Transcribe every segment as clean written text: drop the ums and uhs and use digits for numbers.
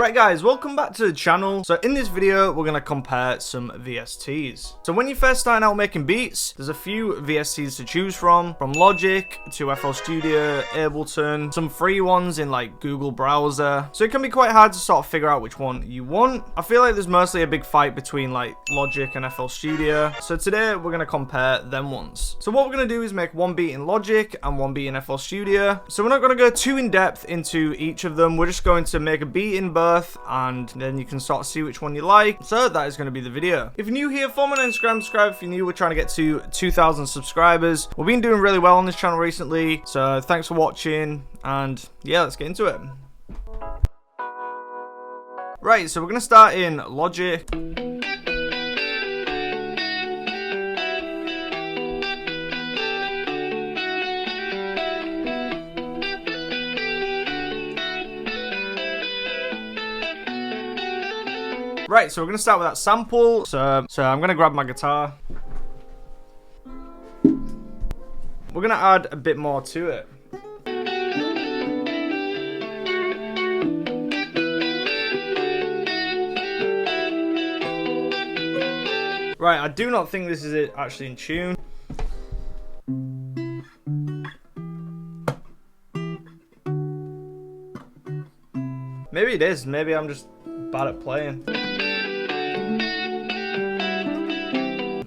Right guys, welcome back to the channel. So in this video, we're going to compare some VSTs. So when you're first starting out making beats, there's a few VSTs to choose from Logic to FL Studio, Ableton, some free ones in like Google Browser. So it can be quite hard to sort of figure out which one you want. I feel like there's mostly a big fight between like Logic and FL Studio. So today we're going to compare them ones. So what we're going to do is make one beat in Logic and one beat in FL Studio. So we're not going to go too in depth into each of them. We're just going to make a beat in both, and then you can sort of see which one you like. So that is going to be the video. If you're new here, follow me on Instagram, subscribe if you're new. We're trying to get to 2,000 subscribers. We've been doing really well on this channel recently, so thanks for watching, and yeah, let's get into it. Right, so we're going to start in Logic. Right, so we're going to start with that sample. So I'm going to grab my guitar. We're going to add a bit more to it. Right, I do not think this is it actually in tune. Maybe it is. Maybe I'm just bad at playing.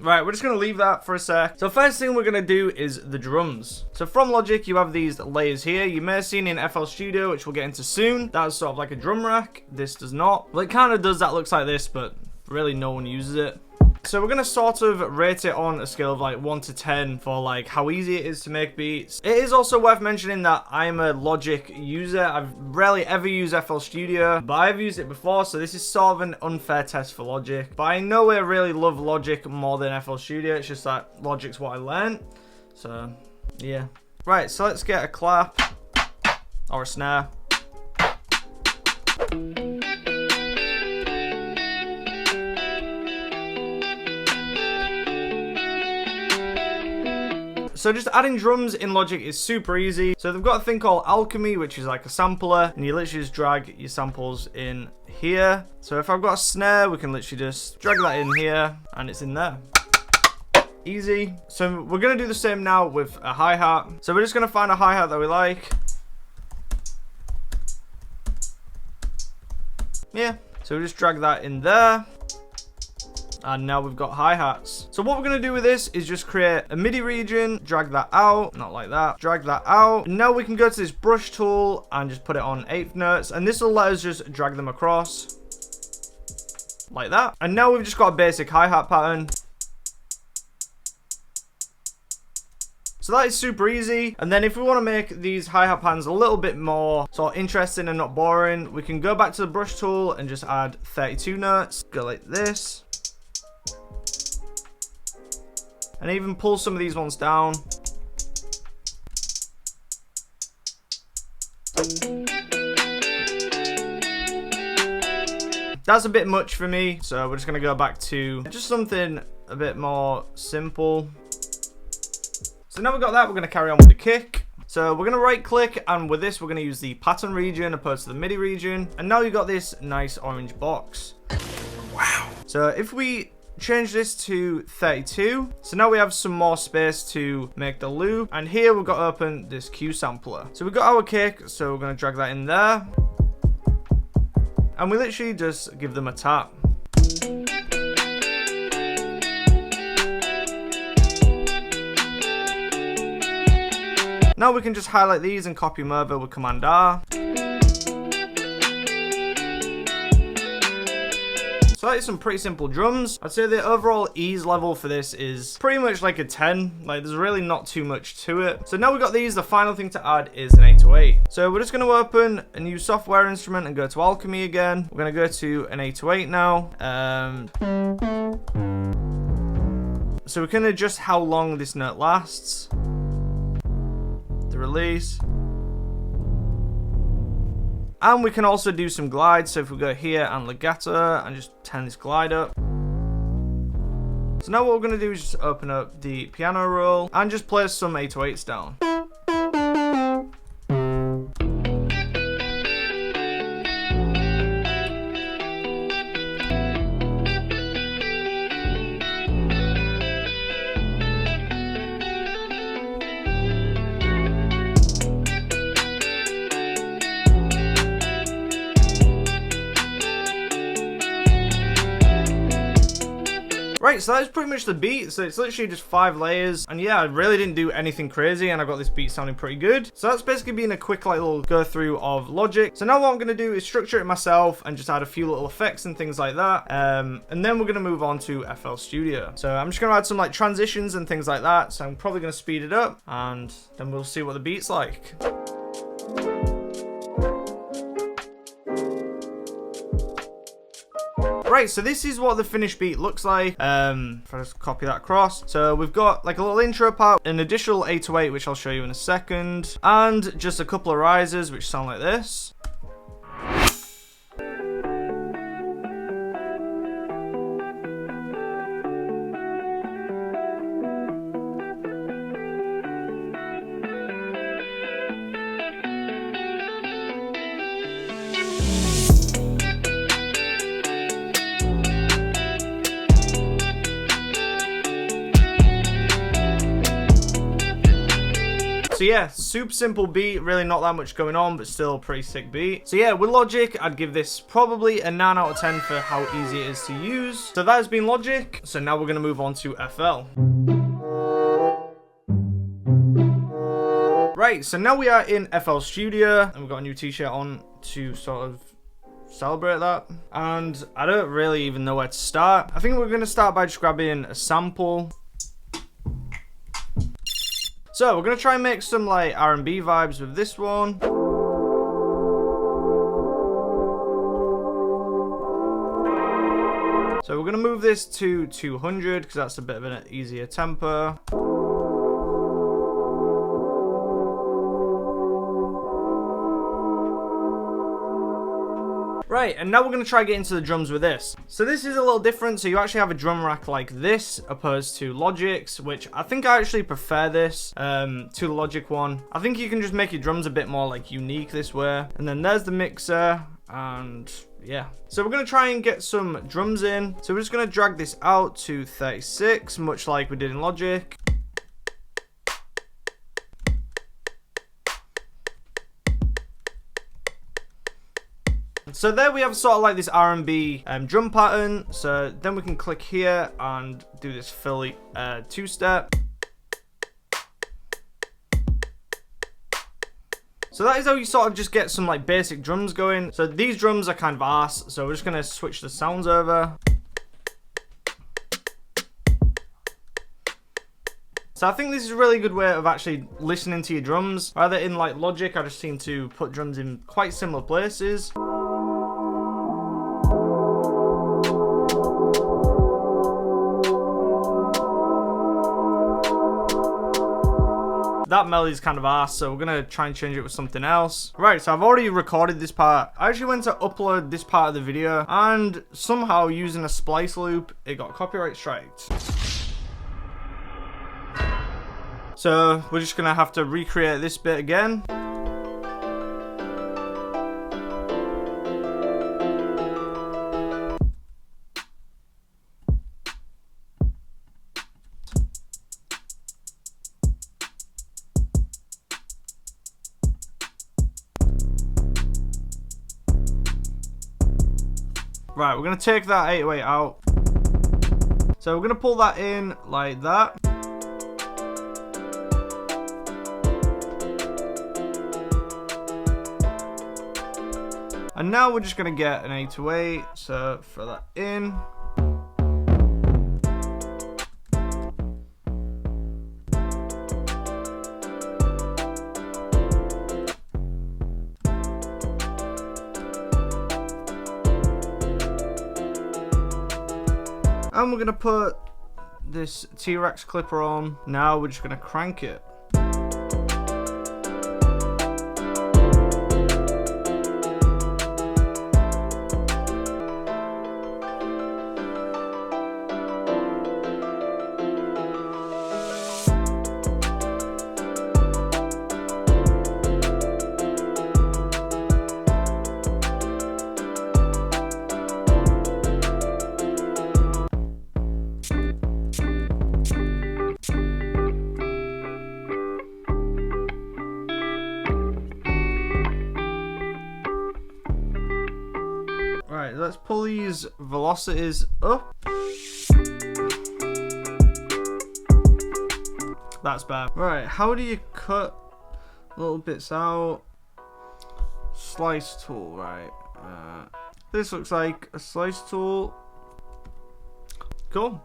Right, we're just going to leave that for a sec. So first thing we're going to do is the drums. So from Logic, you have these layers here. You may have seen in FL Studio, which we'll get into soon. That's sort of like a drum rack. This does not. Well, it kind of does. That looks like this, but really no one uses it. So we're going to sort of rate it on a scale of like 1 to 10 for like how easy it is to make beats. It is also worth mentioning that I'm a Logic user. I've rarely ever used FL Studio, but I've used it before, so this is sort of an unfair test for Logic. But I know I really love Logic more than FL Studio. It's just that Logic's what I learned. So yeah. Right, so let's get a clap or a snare. So just adding drums in Logic is super easy. So they've got a thing called Alchemy, which is like a sampler, and you literally just drag your samples in here. So if I've got a snare, we can literally just drag that in here, and it's in there. Easy. So we're going to do the same now with a hi-hat. So we're just going to find a hi-hat that we like. Yeah. So we just drag that in there. And now we've got hi-hats. So what we're going to do with this is just create a MIDI region, drag that out, not like that, drag that out. And now we can go to this brush tool and just put it on 8th notes. And this will let us just drag them across like that. And now we've just got a basic hi-hat pattern. So that is super easy. And then if we want to make these hi-hat patterns a little bit more sort of interesting and not boring, we can go back to the brush tool and just add 32 notes. Go like this. And even pull some of these ones down. That's a bit much for me, so we're just going to go back to just something a bit more simple. So now we've got that, we're going to carry on with the kick. So we're going to right click, and with this we're going to use the pattern region opposed to the MIDI region. And now you've got this nice orange box. Wow. So if we change this to 32, so now we have some more space to make the loop, and here we've got to open this Q sampler. So we've got our kick, so we're going to drag that in there, and we literally just give them a tap. Now we can just highlight these and copy them over with Command R. So that is some pretty simple drums. I'd say the overall ease level for this is pretty much like a 10. Like, there's really not too much to it. So now we've got these, the final thing to add is an 808. So we're just going to open a new software instrument and go to Alchemy again. We're going to go to an 808 now. So we can adjust how long this note lasts. The release. And we can also do some glides. So if we go here and legato and just turn this glide up. So now what we're going to do is just open up the piano roll and just place some 808s down. Right, so that's pretty much the beat. So it's literally just 5 layers. And yeah, I really didn't do anything crazy, and I got this beat sounding pretty good. So that's basically been a quick like little go through of Logic. So now what I'm gonna do is structure it myself and just add a few little effects and things like that. And then we're gonna move on to FL Studio. So I'm just gonna add some like transitions and things like that. So I'm probably gonna speed it up, and then we'll see what the beat's like. Right, so this is what the finished beat looks like. If I just copy that across. So we've got like a little intro part, an additional 808, which I'll show you in a second, and just a couple of risers, which sound like this. So yeah, super simple beat, really not that much going on, but still pretty sick beat. So yeah, with Logic, I'd give this probably a 9 out of 10 for how easy it is to use. So that has been Logic. So now we're gonna move on to FL. Right, so now we are in FL Studio, and we've got a new t-shirt on to sort of celebrate that. And I don't really even know where to start. I think we're gonna start by just grabbing a sample. So we're gonna try and make some like R&B vibes with this one. So we're gonna move this to 200 because that's a bit of an easier tempo. Right, and now we're going to try and get into the drums with this. So this is a little different. So you actually have a drum rack like this opposed to Logic's, which I think I actually prefer this to the Logic one. I think you can just make your drums a bit more like unique this way. And then there's the mixer, and yeah. So we're going to try and get some drums in. So we're just going to drag this out to 36, much like we did in Logic. So there we have sort of like this R&B drum pattern. So then we can click here and do this Philly two-step. So that is how you sort of just get some like basic drums going. So these drums are kind of arse, so we're just gonna switch the sounds over. So I think this is a really good way of actually listening to your drums. Rather in like Logic, I just seem to put drums in quite similar places. That melody's kind of arse, so we're gonna try and change it with something else. Right, so I've already recorded this part. I actually went to upload this part of the video, and somehow using a splice loop, it got copyright striked. So we're just gonna have to recreate this bit again. Right, we're going to take that 808 out. So we're going to pull that in like that. And now we're just going to get an 808, so throw that in. And we're going to put this T-Rex clipper on. Now we're just going to crank it. Right, let's pull these velocities up. That's bad. Right, how do you cut little bits out? Slice tool, right. This looks like a slice tool. Cool.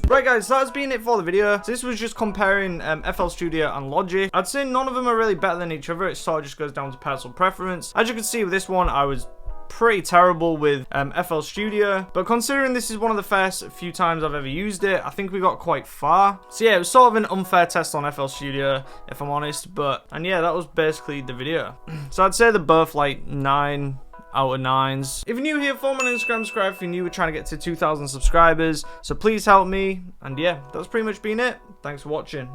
Right guys, so that's been it for the video. So this was just comparing FL Studio and Logic. I'd say none of them are really better than each other. It sort of just goes down to personal preference. As you can see with this one, I was pretty terrible with FL Studio, but considering this is one of the first few times I've ever used it, I think we got quite far. So yeah, it was sort of an unfair test on FL Studio, if I'm honest, and yeah, that was basically the video. So I'd say they're both like 9 out of 9s. If you're new here, follow me on Instagram, subscribe if you're new. We're trying to get to 2,000 subscribers, so please help me. And yeah, that's pretty much been it. Thanks for watching.